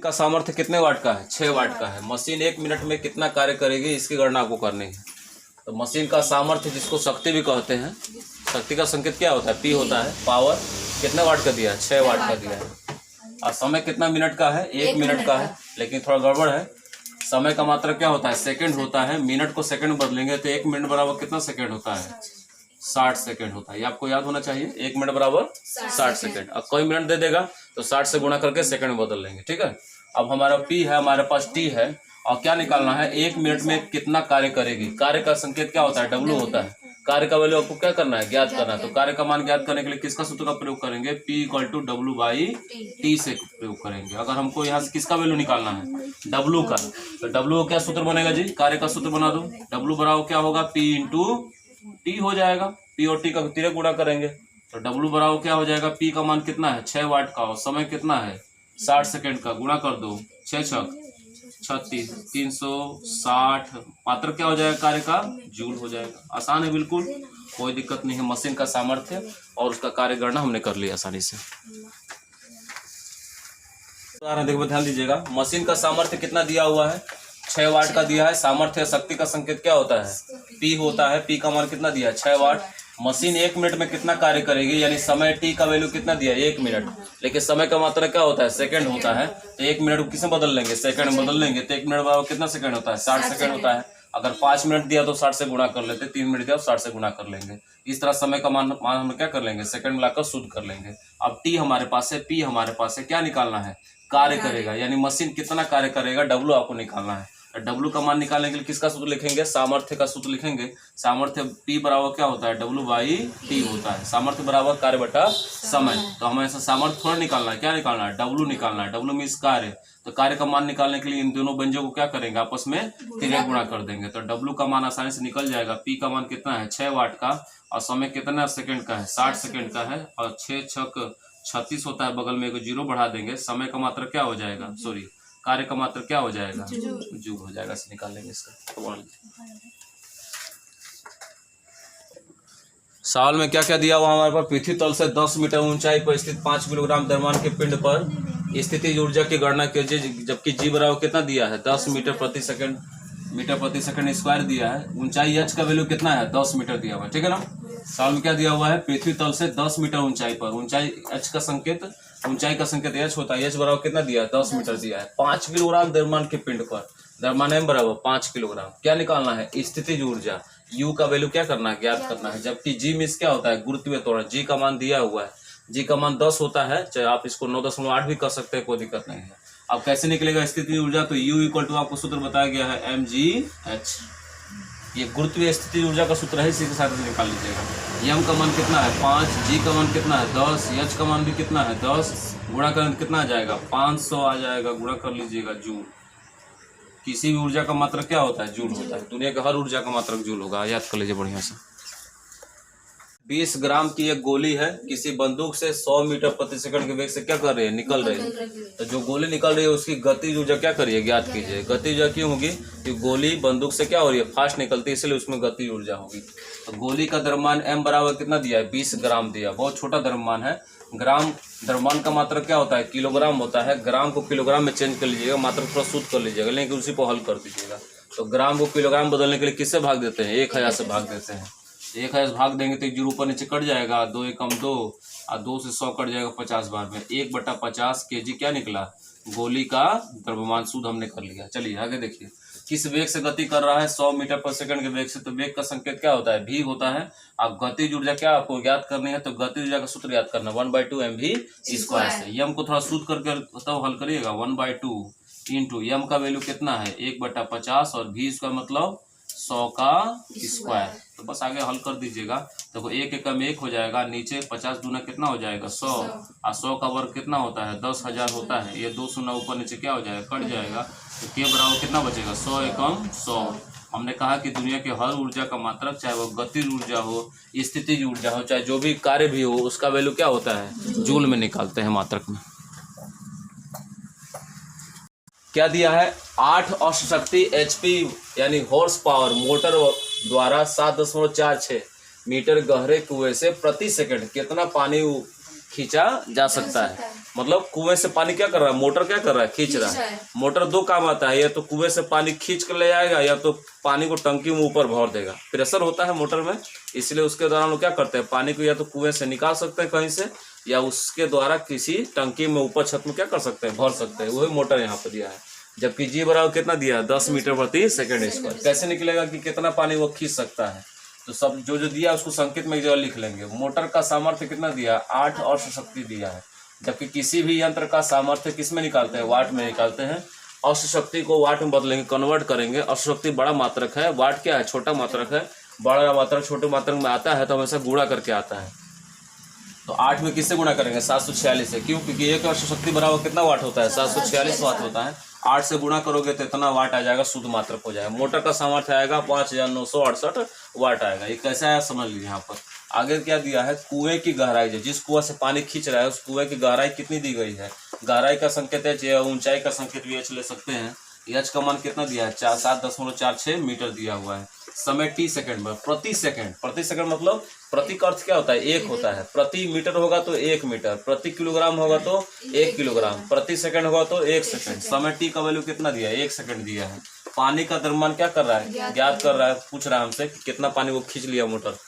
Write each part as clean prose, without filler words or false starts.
का सामर्थ्य कितने वाट का है? 6 वाट का है। मशीन 1 मिनट में कितना कार्य करेगी, इसकी गणना आपको करनी है। तो मशीन का सामर्थ्य, जिसको शक्ति भी कहते हैं, शक्ति का संकेत क्या होता है? पी होता है। पावर कितने वाट का दिया है? 6 वाट का दिया है। और समय कितना मिनट का है? 1 मिनट का है। लेकिन थोड़ा गड़बड़ है, समय का मात्रा क्या होता है? सेकंड होता है। मिनट को सेकंड बदलेंगे तो 1 मिनट बराबर कितना सेकंड होता है? 60 सेकंड होता है। ये आपको याद होना चाहिए। 1 मिनट बराबर 60 सेकंड। अब कोई मिनट दे देगा तो 60 से गुणा करके सेकंड बदल लेंगे। ठीक है। अब हमारा पी है, हमारे पास टी है, और क्या निकालना है? 1 मिनट में कितना कार्य करेगी। कार्य का संकेत क्या होता है? डब्ल्यू होता है। कार्य का वैल्यू आपको क्या करना है? ज्ञात करना है। तो कार्य का मान ज्ञात करने के लिए किसका सूत्र का प्रयोग करेंगे? P = W/T से प्रयोग करेंगे। अगर हमको यहाँ से किसका वैल्यू निकालना है? W का। तो W क्या सूत्र बनेगा जी? कार्य का सूत्र बना दो। W बराबर क्या होगा? P × T हो जाएगा। P और T का तिरक गुणा करेंगे तो W बराबर क्या हो जाएगा? P का मान कितना है? 6 वाट का, और समय कितना है? 60 सेकंड का। गुणा कर दो, 6 × 36, 360। मात्रक क्या हो जाएगा? कार्य का जूल हो जाएगा। आसान है बिल्कुल, कोई दिक्कत नहीं है। मशीन का सामर्थ्य और उसका कार्य गणना हमने कर लिया आसानी से। उदाहरण देखो, ध्यान दीजिएगा। मशीन का सामर्थ्य कितना दिया हुआ है? 6 वाट का दिया है। सामर्थ्य शक्ति का संकेत क्या होता है? P होता है। P का मान कितना दिया है? 6 वाट। मशीन 1 मिनट में कितना कार्य करेगी, यानी समय T का वैल्यू कितना दिया है? 1 मिनट। लेकिन समय का मात्रा क्या होता है? सेकंड होता है। तो 1 मिनट को किससे बदल लेंगे? सेकंड बदल लेंगे तो 1 मिनट बराबर कितना सेकंड होता है? 60 सेकंड होता है। अगर 5 मिनट दिया तो 60 से गुणा कर लेते, 3 मिनट दिया तो 60 से गुणा कर लेंगे। इस तरह समय का मान हम क्या कर लेंगे? सेकंड मिलाकर शुद्ध कर लेंगे। अब T हमारे पास है, P हमारे पास है। क्या निकालना है? कार्य करेगा, यानी मशीन कितना कार्य करेगा, W आपको निकालना है। W का मान निकालने के लिए किसका सूत्र लिखेंगे? सामर्थ्य का सूत्र लिखेंगे। सामर्थ्य P बराबर क्या होता है? W/T होता है। सामर्थ्य बराबर कार्य बटा समय। तो हमें ऐसा सामर्थ्य थोड़ा निकालना है। क्या निकालना है? W निकालना है। W मीन्स कार्य। तो कार्य का मान निकालने के लिए इन दोनों व्यंजकों को क्या करेंगे? आपस में तिर्यक गुणा कर देंगे। तो W का मान आसानी से निकल जाएगा। P का मान कितना है? 6 वाट का, और समय कितना सेकंड का है? 60 सेकंड का है, और 6 × 36 होता है। बगल में एक 0 बढ़ा देंगे। समय का मात्रा क्या हो जाएगा? सॉरी, कार्य का मात्रा क्या हो जाएगा? जूल हो जाएगा। से निकाल लेंगे इसका। सवाल में क्या क्या दिया हुआ हमारे पास? पृथ्वी तल से 10 मीटर ऊंचाई पर स्थित 5 किलोग्राम द्रव्यमान के पिंड पर स्थितिज ऊर्जा की गणना कीजिए, जबकि G बराबर कितना दिया है? 10 मीटर प्रति सेकंड स्क्वायर दिया है। ऊंचाई H का वैल्यू कितना है? 10 मीटर दिया हुआ है। ठीक है ना। सवाल में क्या दिया हुआ है? पृथ्वी तल से 10 मीटर ऊंचाई पर, ऊंचाई H का संकेत, ऊंचाई का संकेत H होता है। H बराबर कितना दिया है? 10 मीटर दिया है। 5 किलोग्राम द्रव्यमान के पिंड पर, द्रव्यमान M बराबर 5 किलोग्राम। क्या निकालना है? स्थितिज ऊर्जा। U का वैल्यू क्या करना है? ज्ञात करना है। जबकि G मीन्स क्या होता है? गुरुत्वीय त्वरण। G का मान दिया हुआ है। G का मान 10 होता है, चाहे आप इसको 9.8 भी कर सकते हैं, कोई दिक्कत नहीं है। अब कैसे निकलेगा स्थितिज ऊर्जा? तो U = आपको सूत्र बताया गया है mgh। ये गुरुत्वीय स्थितिज ऊर्जा का सूत्र है, इसी के साथ निकाल लीजिएगा। M का मान कितना है? 5, G का मान कितना है? 10, H का मान भी कितना है? 10। गुणा करें कितना आ जाएगा? 500 आ जाएगा। गुणा कर लीजिएगा। जूल। किसी भी ऊर्जा का मात्रक क्या होता है? जूल होता है। दुनिया का हर ऊर्जा का मात्रक जूल होगा। याद कर लीजिए बढ़िया से। 20 ग्राम की एक गोली है, किसी बंदूक से 100 मीटर प्रति सेकंड के वेग से क्या कर रही है? निकल रही है। तो जो गोली निकल रही है उसकी गतिज ऊर्जा क्या करिए? ज्ञात कीजिए। गतिज ऊर्जा क्यों होगी? कि गोली बंदूक से क्या हो रही है? फास्ट निकलती है, इसलिए उसमें गतिज ऊर्जा होगी। तो गोली का द्रव्यमान M बराबर कितना दिया है? 20 ग्राम दिया। बहुत छोटा द्रव्यमान है। ग्राम द्रव्यमान का मात्रक क्या होता है? किलोग्राम होता है। ग्राम को किलोग्राम में चेंज कर लीजिएगा, मात्रक थोड़ा शुद्ध कर लीजिएगा, लेकिन उसी को हल कर दीजिएगा। तो ग्राम को किलोग्राम बदलने के लिए किससे भाग देते हैं? 1000 से भाग देते हैं। 1000 भाग देंगे तो 0 ऊपर नीचे कट जाएगा। 2 एकम 2, और 2 से 100 कट जाएगा 50 बार में। 1/50 kg क्या निकला? गोली का द्रव्यमान शुद्ध हमने कर लिया। चलिए आगे देखिए। किस वेग से गति कर रहा है? 100 मीटर प्रति सेकंड के वेग से। तो वेग का संकेत क्या होता है? v होता है। अब गतिज ऊर्जा क्या आपको ज्ञात करनी है? तो गतिज ऊर्जा का सूत्र याद करना, 1/2 mv² से। M को थोड़ा शुद्ध करके तब हल करिएगा। 1/2 इंटू M का वैल्यू कितना है? 1/50, और v इसका मतलब 100 का स्क्वायर। तो बस आगे हल कर दीजिएगा। देखो 1 एकम 1 हो जाएगा, नीचे 50 दूना कितना हो जाएगा? 100, और 100 का वर्ग कितना होता है? 10,000 होता है। ये 2 शून्य ऊपर नीचे क्या हो जाएगा? कट जाएगा। तो के बराबर कितना बचेगा? 100 एकम 100। हमने कहा कि दुनिया के हर ऊर्जा का मात्रक, चाहे वो गतिज ऊर्जा हो, स्थितिज ऊर्जा हो, चाहे जो भी कार्य भी हो, उसका वैल्यू क्या होता है? जूल में निकालते हैं, मात्रक में। क्या दिया है? 8 अश्वशक्ति HP यानी हॉर्स पावर मोटर द्वारा 7.46 मीटर गहरे कुएं से प्रति सेकंड कितना पानी खींचा जा सकता है? मतलब कुएं से पानी क्या कर रहा है, मोटर क्या कर रहा है, खींच रहा है। मोटर दो काम आता है, या तो कुएं से पानी खींच कर ले आएगा या तो पानी को टंकी में ऊपर भर देगा। प्रेशर होता है मोटर में, इसलिए उसके दौरान वो क्या करते हैं, पानी को या तो कुएं से निकाल सकते हैं कहीं से, या उसके द्वारा किसी टंकी में ऊपर छत में क्या कर सकते हैं, भर सकते हैं। वही मोटर यहाँ पर दिया है। जबकि जी बराबर कितना दिया है, 10 मीटर प्रति सेकेंड स्क्वायर। कैसे निकलेगा कि कितना पानी वो खींच सकता है, तो सब जो जो दिया उसको संकेत में एक जगह लिख लेंगे। मोटर का सामर्थ्य कितना दिया, 8 और शक्ति दिया है। जबकि किसी भी यंत्र का सामर्थ्य किस में निकालते हैं, वाट में निकालते हैं। औसत शक्ति को वाट में बदलेंगे, कन्वर्ट करेंगे। औसत शक्ति बड़ा मात्रक है, वाट क्या है, छोटा मात्रक है। बड़ा मात्रक छोटे मात्रक में आता है तो हमेशा गुणा करके आता है। तो 8 में किससे गुणा करेंगे, 746 है। क्यों, क्योंकि एक औसत शक्ति बराबर कितना वाट होता है, 746 वाट होता है। 8 से गुणा करोगे तो इतना वाट आ जाएगा, शुद्ध मात्रक हो जाएगा। मोटर का सामर्थ्य आएगा 5968 वाट आएगा। ये कैसा है समझ लीजिए। यहाँ पर आगे क्या दिया है, कुएं की गहराई, जो जिस कुएं से पानी खींच रहा है उस कुएं की गहराई कितनी दी गई है। गहराई का संकेत एच या ऊंचाई का संकेत भी एच ले सकते हैं। एच का मान कितना दिया है, 7.46 मीटर दिया हुआ है। समय टी सेकंड में, प्रति सेकंड। प्रति सेकंड मतलब प्रति का अर्थ क्या होता है, एक होता है। प्रति मीटर होगा तो 1 मीटर, प्रति किलोग्राम होगा तो 1 किलोग्राम, प्रति सेकंड होगा तो 1 सेकंड। समय टी का वैल्यू कितना दिया है, 1 सेकंड दिया है। पानी का द्रव्यमान क्या कर रहा है, ज्ञात कर रहा है, पूछ रहा है हमसे कि कितना पानी वो खींच लिया मोटर।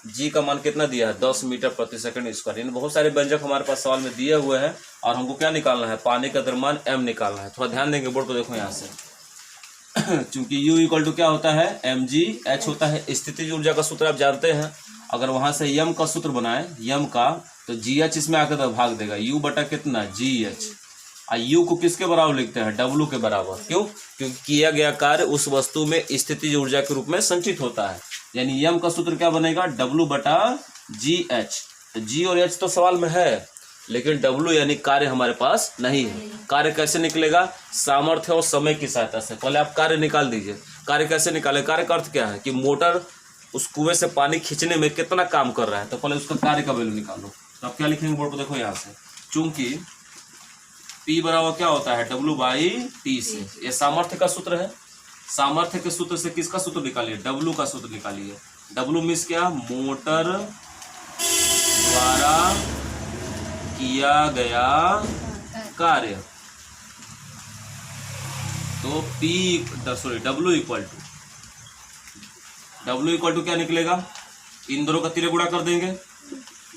जी का मान कितना दिया है, 10 मीटर प्रति सेकंड स्क्वायर। इन बहुत सारे व्यंजक हमारे पास सवाल में दिए हुए हैं और हमको क्या निकालना है, पानी का द्रव्यमान एम निकालना है। थोड़ा ध्यान देंगे बोर्ड को, देखो यहाँ से। चूंकि U इक्वल टू क्या होता है, mg, h होता है स्थितिज ऊर्जा का सूत्र आप जानते हैं। अगर वहां से m का सूत्र बनाए, m का, तो gh इसमें आकर तो भाग देगा। U बटा कितना, gh। U को किसके बराबर लिखते हैं, W के बराबर। क्यों, क्योंकि किया गया कार्य उस वस्तु में स्थितिज ऊर्जा के रूप में संचित होता है। यानी m का सूत्र क्या बनेगा, W बटा gh। तो g और h तो सवाल में है, लेकिन W यानी कार्य हमारे पास नहीं है। कार्य कैसे निकलेगा, सामर्थ्य और समय की सहायता से। पहले आप कार्य निकाल दीजिए। कार्य कैसे निकाले, कार्य का अर्थ क्या है कि मोटर उस कुएं से पानी खींचने में कितना काम कर रहा है, तो पहले उसका कार्य का वैल्यू निकालो। तो आप क्या लिखेंगे बोर्ड पर, देखो यहाँ से। चूंकि P बराबर क्या होता है, W बाई T से। ये सामर्थ्य का सूत्र है। सामर्थ्य के सूत्र से किसका सूत्र निकालिए, W का सूत्र निकालिए। W मीन्स क्या, मोटर द्वारा किया गया कार्य। तो W इक्वल टू क्या निकलेगा, इन दोनों का तिरे गुणा कर देंगे।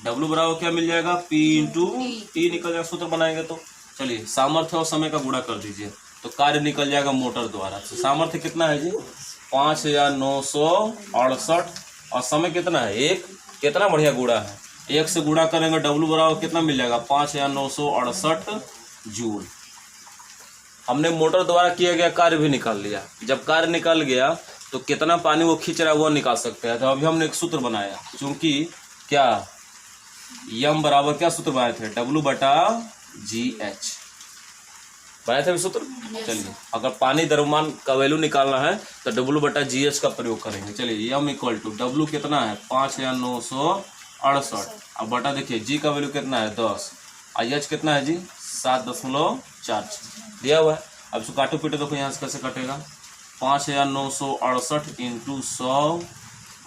W बराबर क्या मिल जाएगा, P इंटू टी निकल जाएगा, सूत्र बनाएंगे तो। चलिए सामर्थ्य और समय का गुणा कर दीजिए तो कार्य निकल जाएगा मोटर द्वारा। तो सामर्थ्य कितना है जी, 5968 और समय कितना है 1। कितना बढ़िया गुणा है, 1 से गुणा करेंगे W बराबर कितना मिल जाएगा, 5968 जूल। हमने मोटर द्वारा किया गया कार्य भी निकाल लिया। जब कार्य निकल गया तो कितना पानी वो खींच रहा है वो निकाल सकते हैं। तो अभी हमने एक सूत्र बनाया, क्योंकि क्या यम बराबर क्या सूत्र बनाए थे, W बटा GH बनाए थे सूत्र। चलिए अगर पानी द्रव्यमान का वैल्यू निकालना है तो W बटा GH का प्रयोग करेंगे। चलिए यम इक्वल टू W कितना है 5968 अब बटा देखिए G का वैल्यू कितना है 10 और H कितना है जी 7.4 दिया हुआ है। अब इसको काटो पीटो देखो यहाँ से कैसे कटेगा, 5968 इंटू 100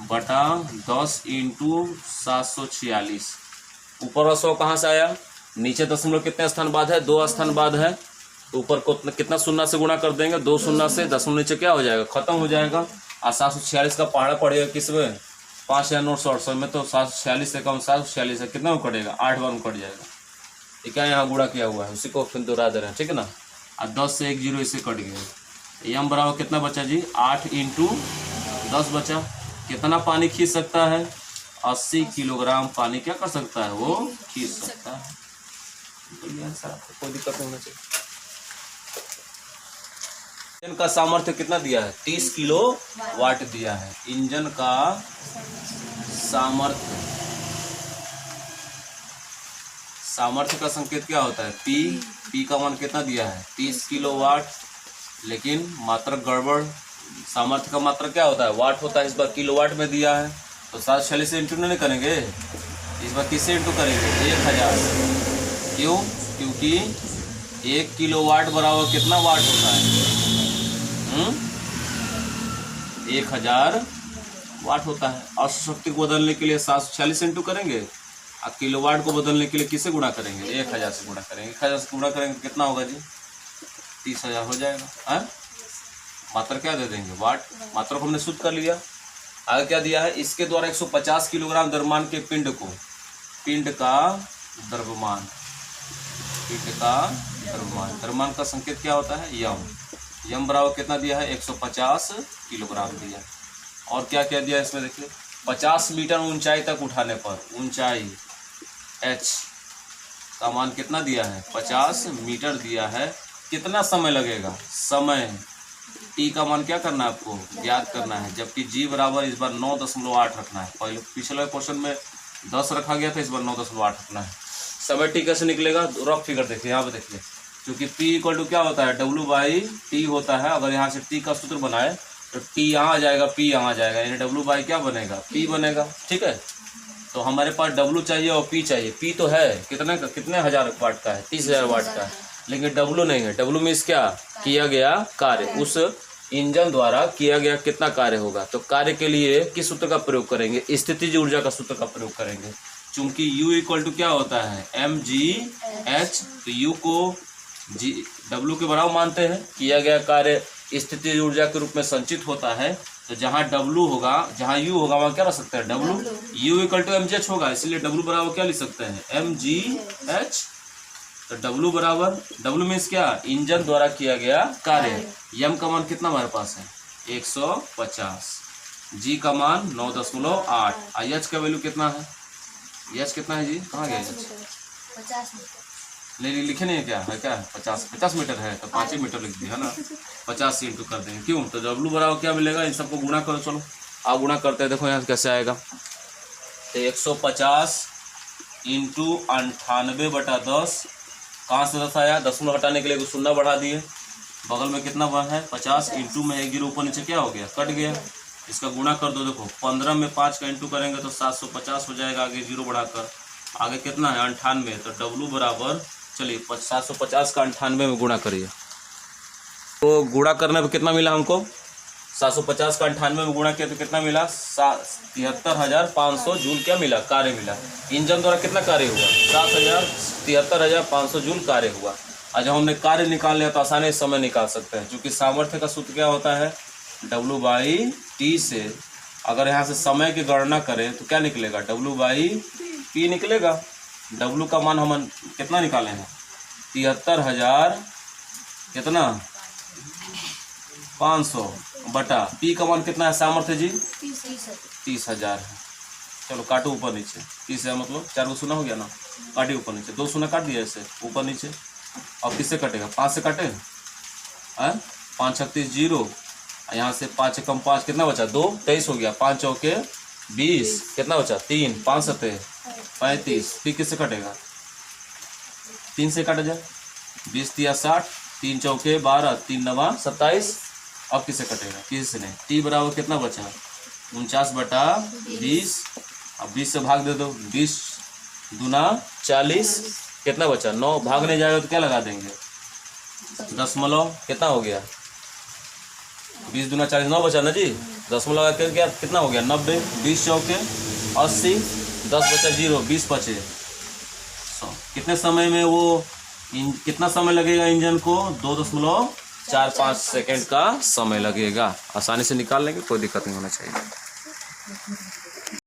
बटा 10 इंटू 746। ऊपर का 100 कहाँ से आया, नीचे दशमलव कितने स्थान बाद है, 2 स्थान बाद है। ऊपर को कितना शून्य से गुणा कर देंगे, 2 शून्य से, दशमलव नीचे क्या हो जाएगा खत्म हो जाएगा। और 746 का पहाड़ा पड़ेगा किसमें 5968 में, तो 746 से कम 746 है कितना में कटेगा 8 बार में कट जाएगा। ये क्या यहाँ गुणा किया हुआ है उसी को फिर दोहरा दे रहे हैं, ठीक है ना। और 10 से 1 0 इससे कट गया। यम बराबर कितना बचा जी 8 इंटू 10 बचा। कितना पानी खींच सकता है 80 किलोग्राम पानी क्या कर सकता है वो खींच सकता है। कोई दिक्कत नहीं होना चाहिए। इंजन का सामर्थ्य कितना दिया है 30 किलो वाट दिया है। इंजन का सामर्थ्य का संकेत क्या होता है P का मान कितना दिया है 30 किलो वाट, लेकिन मात्रक गड़बड़। सामर्थ्य का मात्रक क्या होता है वाट होता है, इस बार किलो वाट में दिया है तो 746 से इंटू नहीं करेंगे, इस बार किससे इंटू करेंगे 1000। क्यों, क्योंकि 1 किलो वाट बराबर कितना वाट होता है 1000 वाट होता है। औसत शक्ति को बदलने के लिए 746 इंटू करेंगे अब किलोवाट को बदलने के लिए किससे गुणा करेंगे? 1000 से गुणा करेंगे। 1000 से गुणा करेंगे तो कितना होगा जी? 30,000 हो जाएगा। हाँ, मात्रा क्या दे देंगे? वाट। मात्रा को हमने शुद्ध कर लिया। आगे क्या दिया है? इसके द्वारा 150 किलोग्राम द्रव्यमान के पिंड का द्रव्यमान, द्रव्यमान का संकेत क्या होता है? यम। यम बराबर कितना दिया है? 150 किलोग्राम दिया। और क्या क्या दिया इसमें देखिए, 50 मीटर ऊंचाई तक उठाने पर ऊंचाई h का मान कितना दिया है? 50 मीटर दिया है। कितना समय लगेगा? समय t का मान क्या करना है आपको? ज्ञात करना है। जबकि g बराबर इस बार 9.8 रखना है। पहले पिछले क्वेश्चन में 10 रखा गया था, इस बार 9.8 रखना है। समय t कैसे निकलेगा? रफ फिगर देखिए, यहाँ पे देखिए, क्योंकि p इक्वल टू क्या होता है? W/t होता है। अगर यहाँ से t का सूत्र बनाए तो t यहाँ आ जाएगा, p यहाँ आ जाएगा, यानी W/ क्या बनेगा? p बनेगा। ठीक है, तो हमारे पास W चाहिए और P चाहिए। P तो है कितने का? कितने हजार वाट का है? 30,000 वाट का है, लेकिन W नहीं है। W मीन्स क्या? किया गया कार्य। उस इंजन द्वारा किया गया कितना कार्य होगा? तो कार्य के लिए किस सूत्र का प्रयोग करेंगे? स्थितिज ऊर्जा का सूत्र का प्रयोग करेंगे। चूंकि U इक्वल टू क्या होता है? mgh, तो U को W के बराबर मानते हैं। किया गया कार्य स्थितिज ऊर्जा के रूप में संचित होता है। तो जहाँ W होगा, जहाँ U होगा, वहाँ क्या रख सकते हैं? W। U equal to mgh होगा, इसलिए W बराबर क्या लिख सकते हैं? mgh। तो W बराबर, W मीन्स क्या? इंजन द्वारा किया गया कार्य। M का मान कितना हमारे पास है? 150। G का मान 9.8। H का वैल्यू कितना है? H कितना है जी? कहाँ गया H? 50 मीटर। नहीं लिखे नहीं है क्या? है क्या? 50 मीटर है तो 5 ही मीटर लिख दिया है ना। 50 से इंटू कर देंगे। क्यों? तो W बराबर क्या मिलेगा? इन सबको गुणा करो। चलो आप गुणा करते हैं, देखो यहाँ कैसे आएगा। तो 150 इंटू 98/10। कहाँ से 10 आया? 10 हटाने के लिए शून्य बढ़ा दिए। बगल में कितना बना है? 50। इंटू में 1 जीरो ऊपर नीचे क्या हो गया? कट गया। इसका गुणा कर दो। देखो 15 में 5 का इंटू करेंगे तो 750 हो जाएगा। आगे जीरो बढ़ाकर आगे कितना है? 98। तो W बराबर, चलिए 750 का 98 में गुणा करिए। तो गुणा करने पर कितना मिला हमको? 750 का 98 में गुणा किया तो कितना मिला? 73,500 जूल क्या मिला? कार्य मिला। इंजन द्वारा कितना कार्य हुआ? 73,500 जूल कार्य हुआ। और जब हमने कार्य निकाल लिया तो आसानी से समय निकाल सकते हैं, क्योंकि सामर्थ्य का सूत्र क्या होता है? W/t से। अगर यहाँ से समय की गणना करें तो क्या निकलेगा? W/p निकलेगा। W का मान हम कितना निकाले हैं? 73,000 कितना? 500 बटा P का मान कितना है? सामर्थ्य जी 30,000 है। चलो काटो ऊपर नीचे। 30,000 मतलब 4 को शून्य हो गया ना, काटिए ऊपर नीचे। 2 शून्य काट दिया ऐसे ऊपर नीचे। अब किससे कटेगा? 5 से काटे। 5 36 0। यहाँ से 5 कम 5 कितना बचा? 2 23 हो गया। 5 चौके 20 कितना बचा? 3 5 7 35। फिर किससे कटेगा? 3 से काटा जाए। 20 3 60, 3 चौके 12, 3 9 27। अब किससे कटेगा? किसी से नहीं। T बराबर कितना बचा? 49/20। अब 20 से भाग दे दो। 20 दूना 40 कितना बचा? 9। भागने जाएगा तो क्या लगा देंगे? दशमलव। कितना हो गया? 20 दूना 40, 9 बचा ना जी। दशमलव लगा क्या कितना हो गया? 90। 20 चौके 80, 10 बचा 0, 20 बचे 100। कितने समय में वो कितना समय लगेगा इंजन को? 2.45 सेकेंड का समय लगेगा। आसानी से निकाल लेंगे, कोई दिक्कत नहीं होना चाहिए।